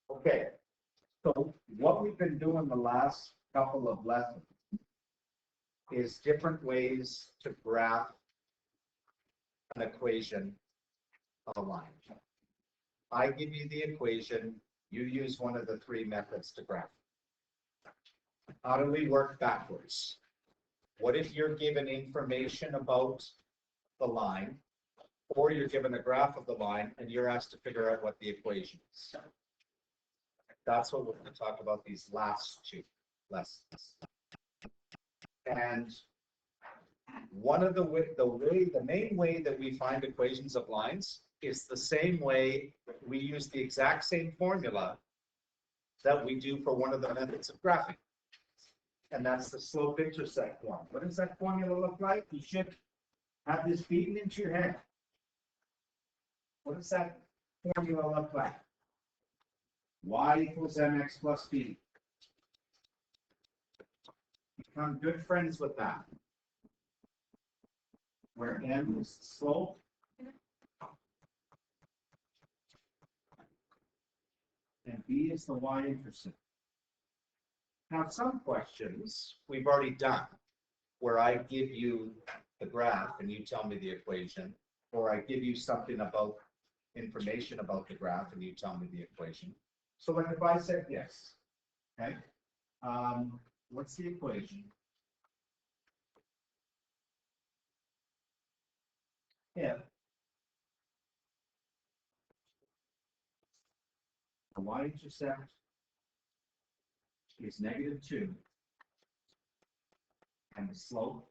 Okay, so what we've been doing the last couple of lessons is different ways to graph an equation of a line. I give you the equation, you use one of the three methods to graph. How do we work backwards? What if you're given information about the line, or you're given a graph of the line and you're asked to figure out what the equation is? That's what we're going to talk about these last two lessons. And one of the main way that we find equations of lines is the same way we use the exact same formula that we do for one of the methods of graphing. And that's the slope-intercept one. What does that formula look like? You should have this beaten into your head. What does that formula look like? Y equals mx plus b. Become good friends with that. Where m is the slope and b is the y-intercept. Now, some questions we've already done, where I give you the graph and you tell me the equation, or I give you something about information about the graph and you tell me the equation. So like if I said yes, okay, what's the equation? If the y-intercept is -2 and the slope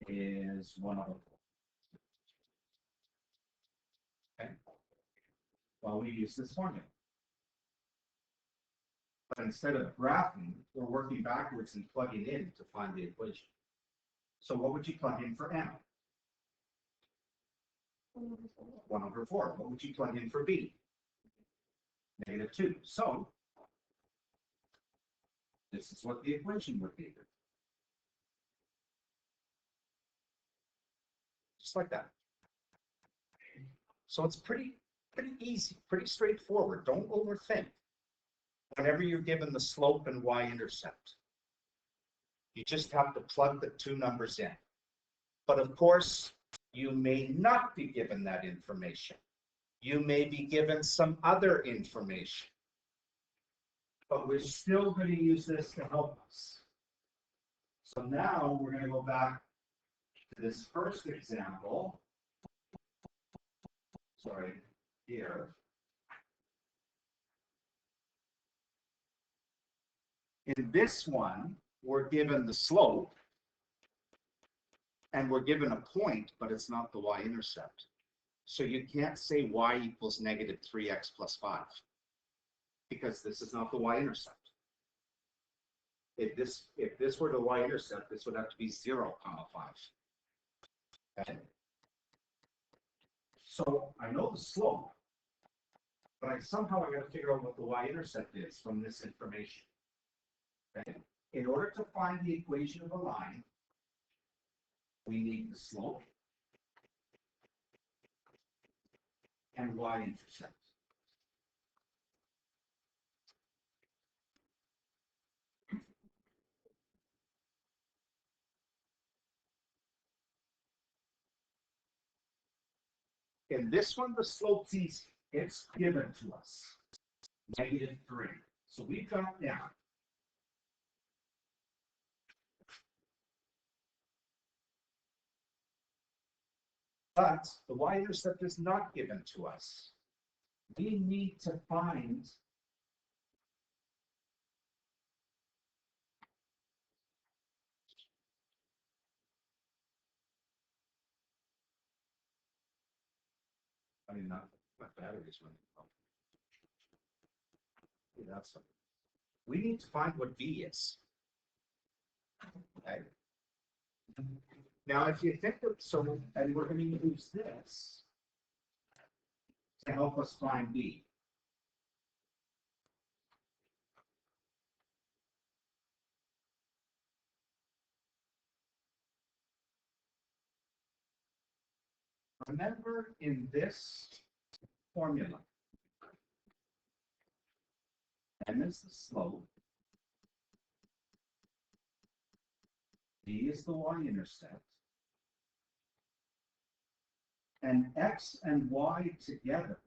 is 1/4. Okay. Well, we use this formula. But instead of graphing, we're working backwards and plugging in to find the equation. So what would you plug in for m? 1/4. What would you plug in for b? -2. So this is what the equation would be. Just like that. So it's pretty easy, pretty straightforward. Don't overthink. Whenever you're given the slope and y-intercept, you just have to plug the two numbers in. But of course, you may not be given that information. You may be given some other information. But we're still going to use this to help us. So now we're going to go back to this first example. Sorry, here. In this one, we're given the slope, and we're given a point, but it's not the y-intercept. So you can't say y equals -3x plus 5, because this is not the y-intercept. If this were the y-intercept, this would have to be 0, 5. Okay. So I know the slope, but somehow I got to figure out what the y-intercept is from this information. Okay. In order to find the equation of a line, we need the slope and y-intercept. In this one, the slope's easy. It's given to us, -3. So we've got that. But the y-intercept is not given to us. We need to find not batteries running. Yeah, that's something. We need to find what b is. Okay. Now, if you think of and we're going to use this to help us find b. remember in this formula, m is the slope, d is the y-intercept, and x and y together,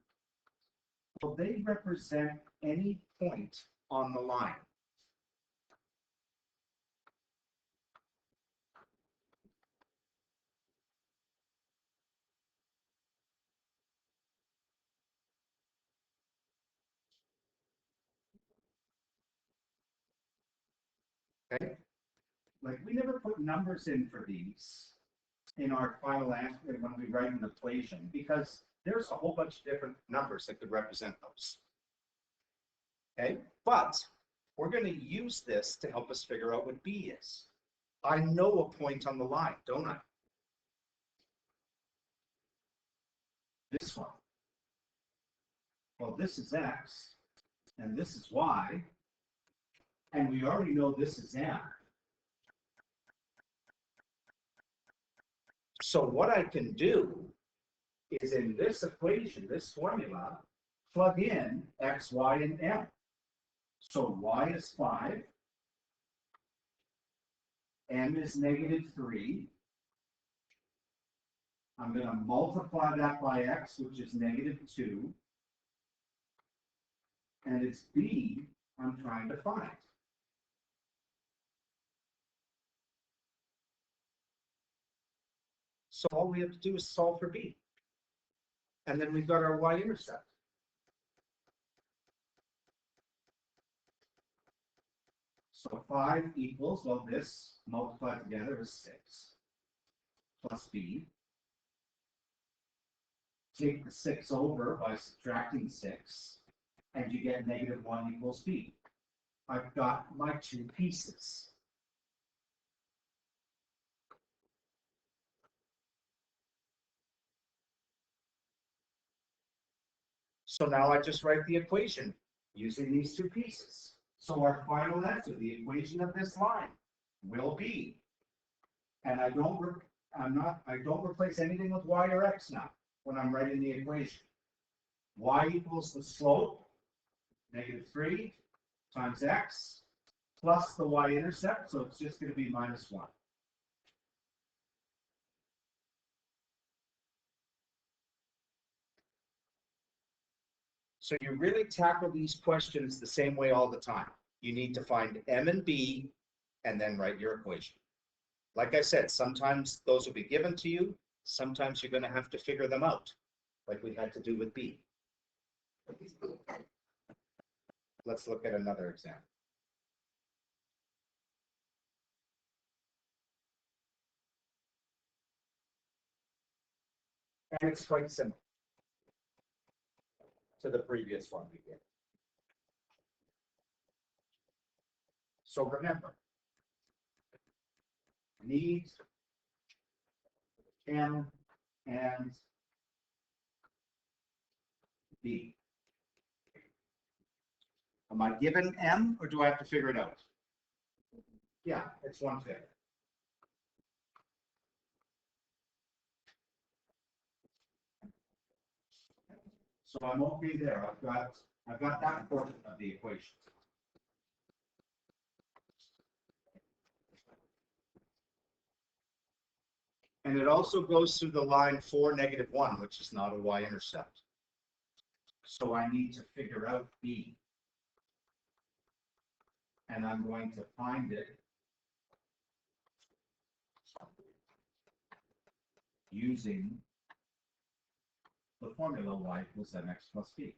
well, they represent any point on the line. Okay? Like, we never put numbers in for these in our final answer when we write an equation, because there's a whole bunch of different numbers that could represent those. Okay, but we're going to use this to help us figure out what B is. I know a point on the line, don't I? This one. Well, this is X, and this is Y, and we already know this is M. So what I can do is in this equation, this formula, plug in X, Y, and M. So Y is 5, M is -3. I'm going to multiply that by X, which is -2. And it's B I'm trying to find. So all we have to do is solve for B. And then we've got our y-intercept. So 5 equals, well, this multiplied together is 6 plus B. Take the 6 over by subtracting 6, and you get -1 equals B. I've got my two pieces. So now I just write the equation using these two pieces. So our final answer, the equation of this line, will be, and I don't replace anything with y or x now when I'm writing the equation. Y equals the slope, -3 times x, plus the y-intercept, so it's just going to be -1. So you really tackle these questions the same way all the time. You need to find M and B and then write your equation. Like I said, sometimes those will be given to you. Sometimes you're going to have to figure them out, like we had to do with B. Let's look at another example. And it's quite similar to the previous one we did. So remember, need M and B. Am I given M or do I have to figure it out? Yeah, it's 1/5. So I'm okay there. I've got that portion of the equation. And it also goes through the line 4, -1, which is not a y-intercept. So I need to figure out B. And I'm going to find it using the formula y equals mx plus b.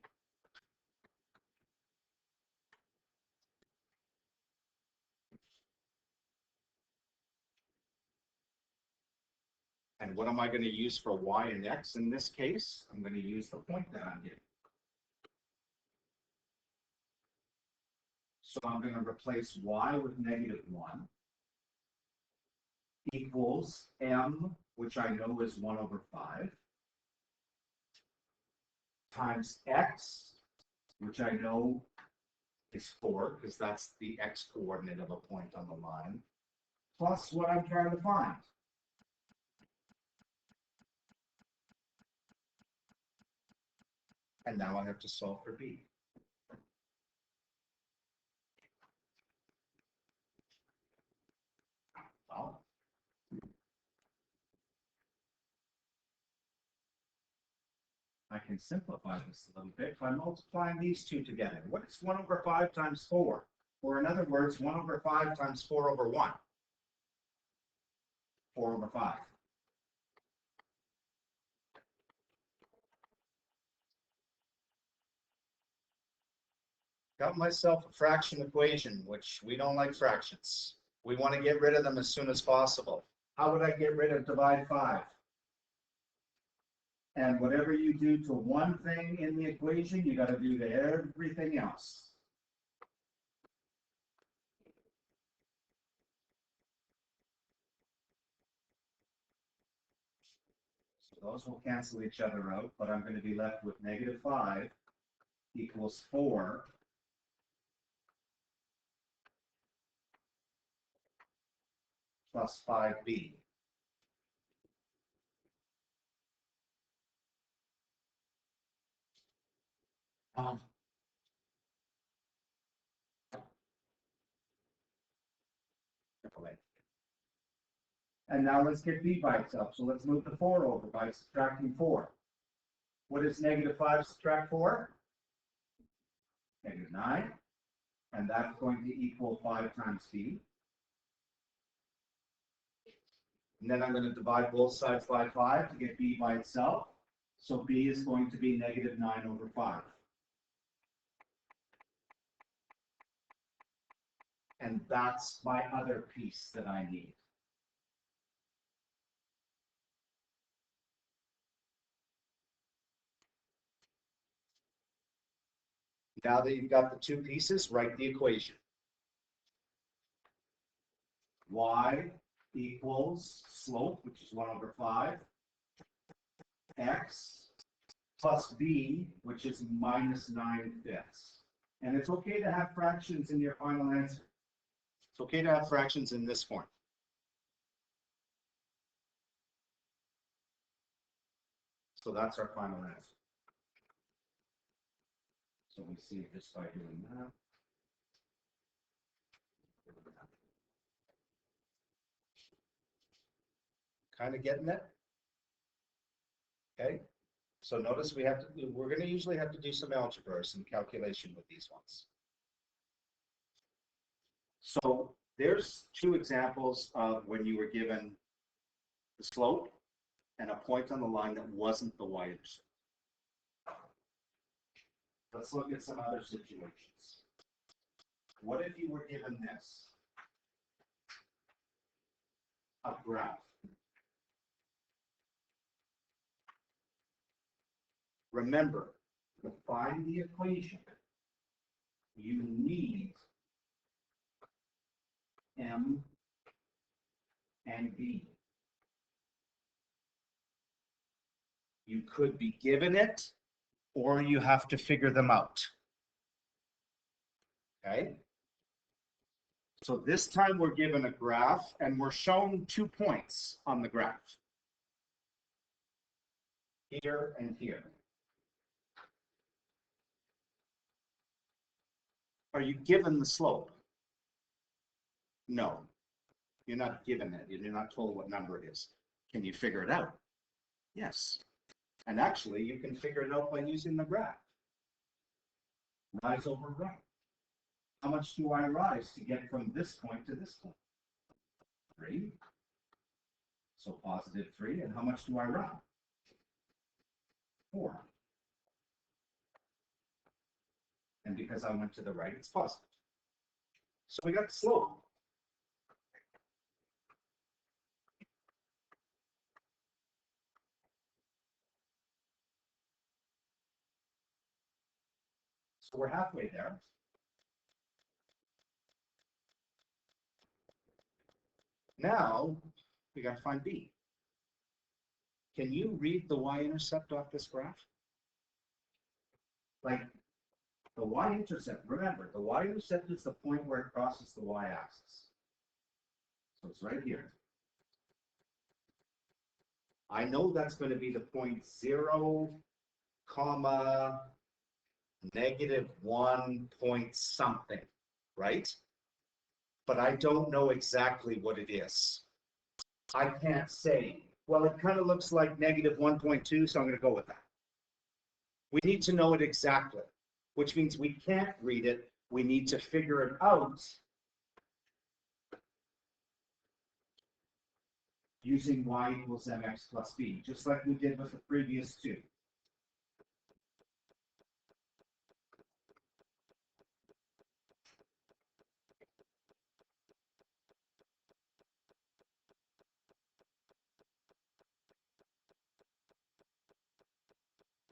And what am I going to use for y and x in this case? I'm going to use the point that I'm getting. So I'm going to replace y with -1 equals m, which I know is 1/5, times x, which I know is 4, because that's the x coordinate of a point on the line, plus what I'm trying to find. And now I have to solve for b. Well, I can simplify this a little bit by multiplying these two together. What is 1 over 5 times 4? Or in other words, 1 over 5 times 4 over 1. 4 over 5. Got myself a fraction equation, which we don't like fractions. We want to get rid of them as soon as possible. How would I get rid of divide 5? And whatever you do to one thing in the equation, you got to do to everything else. So those will cancel each other out, but I'm going to be left with negative 5 equals 4 plus 5b. And now let's get b by itself. So let's move the 4 over by subtracting 4. What is negative 5 subtract 4? Negative 9. And that's going to equal 5 times b. And then I'm going to divide both sides by 5 to get b by itself. So b is going to be negative 9 over 5. And that's my other piece that I need. Now that you've got the two pieces, write the equation. Y equals slope, which is 1 over 5, x plus b, which is minus 9/5. And it's okay to have fractions in your final answer. It's okay to have fractions in this form. So that's our final answer. So we see this by doing that. Kind of getting it? Okay. So notice we're going to usually have to do some algebra or some calculation with these ones. So there's two examples of when you were given the slope and a point on the line that wasn't the y-intercept. Let's look at some other situations. What if you were given this? A graph. Remember, to find the equation, you need m and b. You could be given it, or you have to figure them out. Okay? So this time we're given a graph, and we're shown 2 points on the graph. Here and here. Are you given the slope? No. You're not given it. You're not told what number it is. Can you figure it out? Yes. And actually, you can figure it out by using the graph. Rise over run. How much do I rise to get from this point to this point? 3. So positive 3. And how much do I run? 4. And because I went to the right, it's positive. So we got the slope. So we're halfway there. Now we got to find b. Can you read the y-intercept off this graph? Like the y-intercept, remember, the y-intercept is the point where it crosses the y-axis. So it's right here. I know that's going to be the point 0, comma, -1 point something, right? But I don't know exactly what it is. I can't say, well, it kind of looks like -1.2, so I'm going to go with that. We need to know it exactly, which means we can't read it. We need to figure it out using y equals mx plus b, just like we did with the previous two.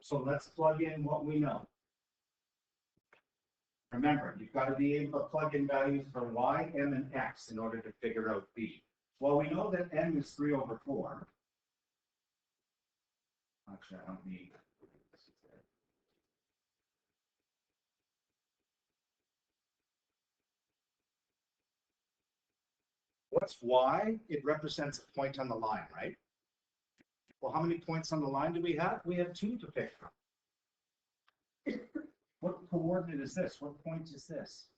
So let's plug in what we know. Remember, you've got to be able to plug in values for y, m, and x in order to figure out b. Well, we know that m is 3/4. Actually, I don't need. What's y? It represents a point on the line, right? Well, how many points on the line do we have? We have 2 to pick from. What coordinate is this? What point is this?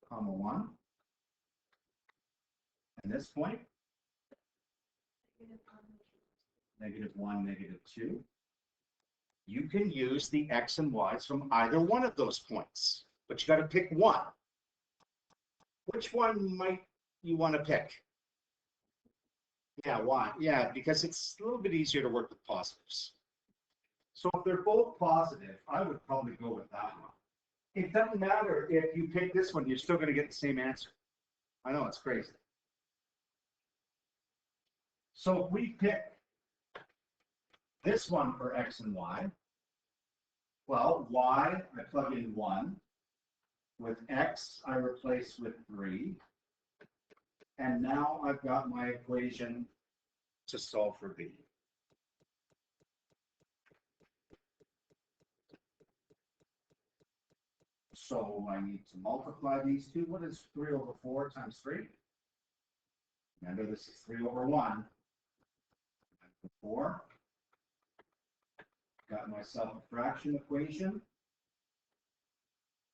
Comma 1. And this point? -1, -2. You can use the x and y's from either one of those points, but you got to pick one. Which one might you want to pick? Yeah, why? Yeah, because it's a little bit easier to work with positives. So if they're both positive, I would probably go with that one. It doesn't matter if you pick this one, you're still going to get the same answer. I know, it's crazy. So if we pick this one for x and y, well, y, I plug in 1. With x, I replace with 3. And now I've got my equation to solve for b. So I need to multiply these two. What is 3/4 times 3? Remember, this is 3/1. 4. Got myself a fraction equation.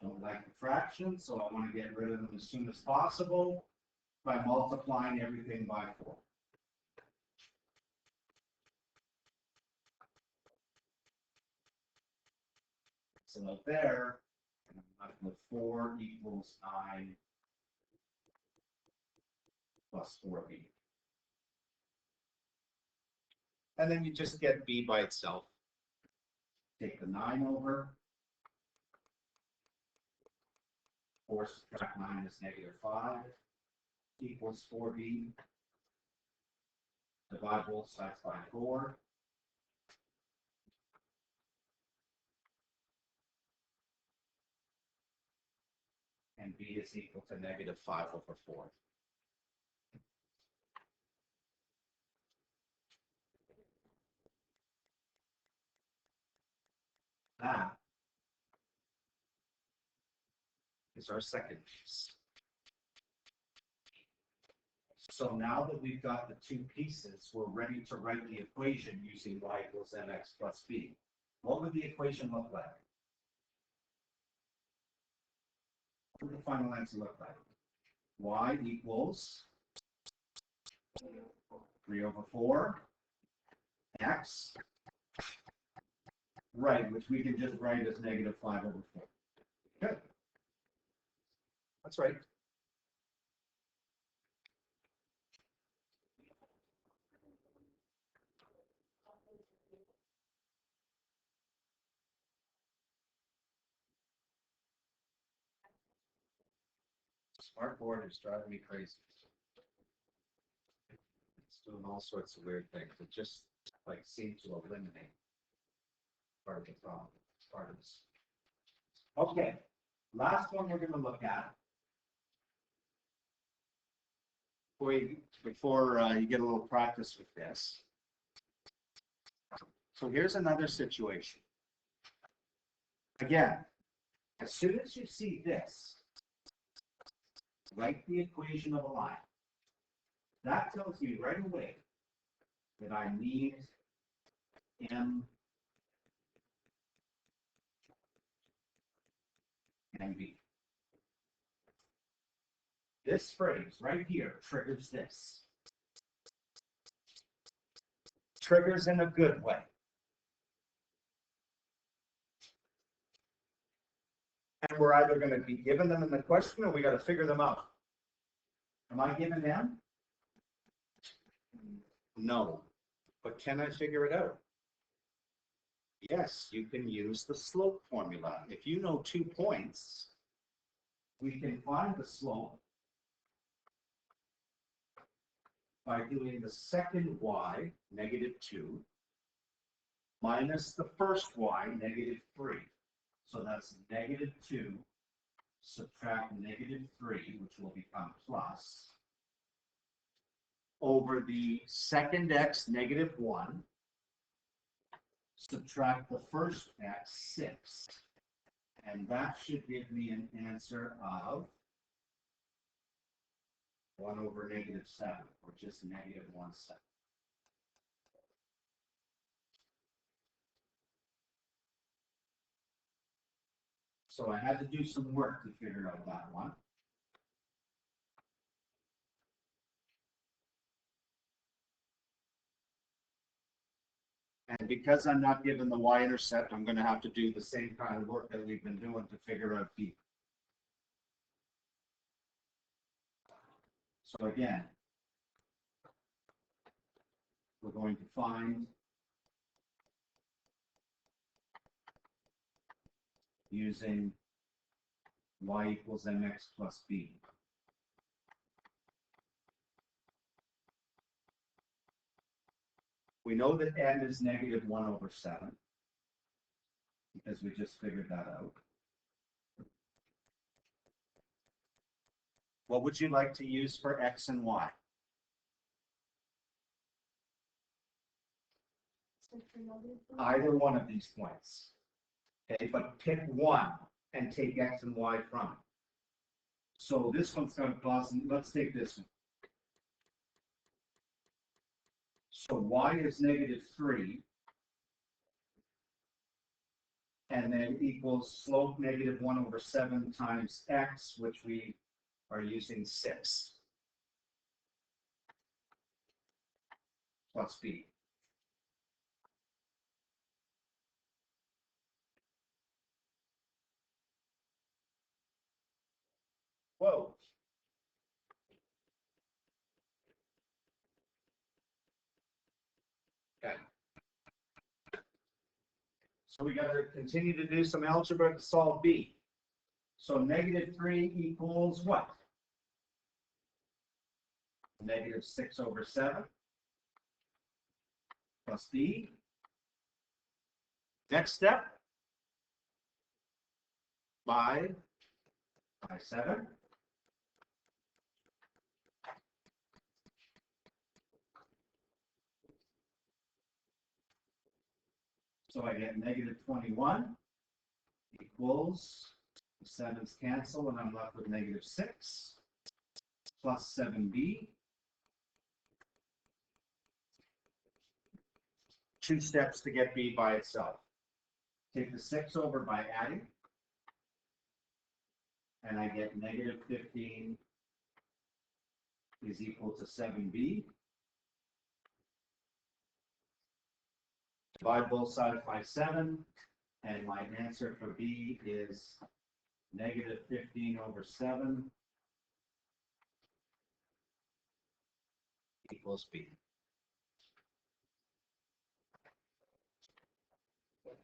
Don't like the fraction, so I want to get rid of them as soon as possible by multiplying everything by 4. So out there, and I'm left with 4 equals 9 plus 4b. And then you just get b by itself. Take the 9 over. 4 subtract 9 is -5 equals 4b. Divide both sides by 4. And b is equal to -5/4. That is our second piece. So now that we've got the 2 pieces, we're ready to write the equation using y equals mx plus b. What would the equation look like? What would the final answer look like? Y equals 3/4 x, right, which we can just write as -5/4. Good. That's right. Smartboard is driving me crazy. It's doing all sorts of weird things. It just like seems to eliminate part of the problem. Part of this. Okay, last one we're going to look at before you get a little practice with this. So here's another situation. Again, as soon as you see this, write the equation of a line. That tells me right away that I need M and B. This phrase right here triggers this. Triggers in a good way. And we're either going to be given them in the question or we got to figure them out. Am I given them? No. But can I figure it out? Yes, you can use the slope formula. If you know 2 points, we can find the slope by doing the second y, -2, minus the first y, -3. So that's -2, subtract -3, which will become plus, over the second x, -1, subtract the first x, 6. And that should give me an answer of 1 over -7, or just -1/7. So I had to do some work to figure out that one. And because I'm not given the y-intercept, I'm going to have to do the same kind of work that we've been doing to figure out b. So again, we're going to find using y equals mx plus b. We know that n is -1 over 7, because we just figured that out. What would you like to use for x and y? Either one of these points. Okay, but pick one and take x and y from it. So this one's going to cause, let's take this one. So y is -3, and then equals slope -1 over 7 times x, which we are using 6, plus b. Whoa. Okay. So we got to continue to do some algebra to solve b. So -3 equals what? -6 over 7 plus b. Next step, by 7. So I get -21 equals, the 7's cancel, and I'm left with -6 plus 7b. 2 steps to get b by itself. Take the 6 over by adding, and I get -15 is equal to 7b. Divide both sides by 7, and my answer for b is -15 over 7 equals b.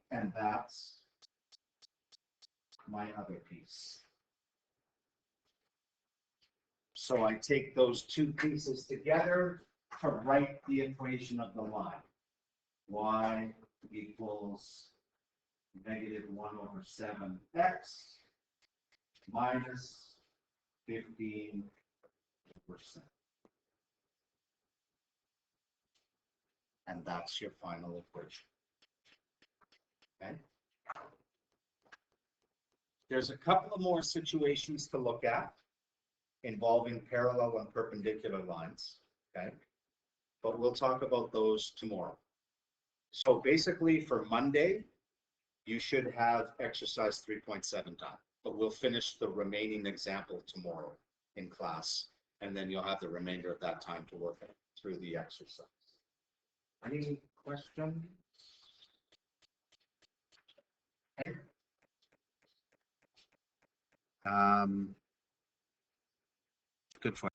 And that's my other piece. So I take those 2 pieces together to write the equation of the line. Y equals -1 over 7x minus 15%. And that's your final equation. Okay. There's a couple of more situations to look at involving parallel and perpendicular lines. Okay. But we'll talk about those tomorrow. So basically for Monday, you should have exercise 3.7 done, but we'll finish the remaining example tomorrow in class. And then you'll have the remainder of that time to work through the exercise. Any questions? Good point.